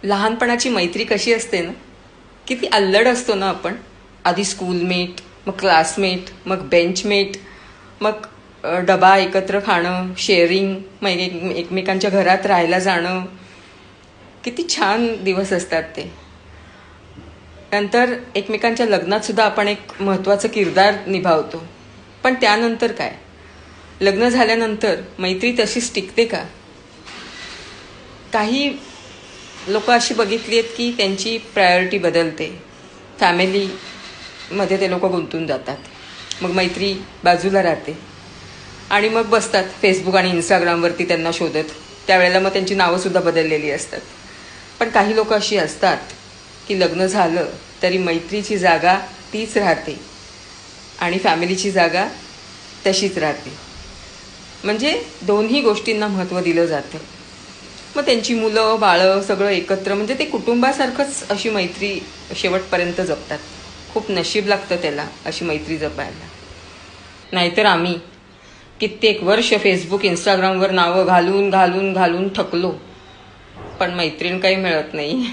लहानपणाची मैत्री कशी असते ना, किती अल्लड असतो ना आपण. आधी स्कूलमेट, मग क्लासमेट, मग बेंचमेट, मग डबा एकत्र खाणं, शेअरिंग, मग एकमेकांच्या घरात राहायला जाणं. किती छान दिवस असतात ते. नंतर एकमेकांच्या लग्नात सुद्धा आपण एक महत्त्वाचं किरदार निभावतो. पण त्यानंतर काय? लग्न झाल्यानंतर मैत्री तशीच टिकते का? काही लोक अशी बघितली आहेत की त्यांची प्रायोरिटी बदलते. फॅमिलीमध्ये ते लोक गुंतून जातात. मग मैत्री बाजूला राहते आणि मग बसतात फेसबुक आणि इंस्टाग्रामवरती त्यांना शोधत. त्यावेळेला मग त्यांची नावंसुद्धा बदललेली असतात. पण काही लोक अशी असतात की लग्न झालं तरी मैत्रीची जागा तीच राहते आणि फॅमिलीची जागा तशीच राहते. म्हणजे दोन्ही गोष्टींना महत्त्व दिलं जातं. मग त्यांची मुलं बाळं सगळं एकत्र, म्हणजे ते कुटुंबासारखंच अशी मैत्री शेवटपर्यंत जपतात. खूप नशीब लागतं त्याला अशी मैत्री जपायला. नाहीतर आम्ही कित्येक वर्ष फेसबुक इंस्टाग्रामवर नावं घालून घालून घालून थकलो, पण मैत्रीण काही मिळत नाही.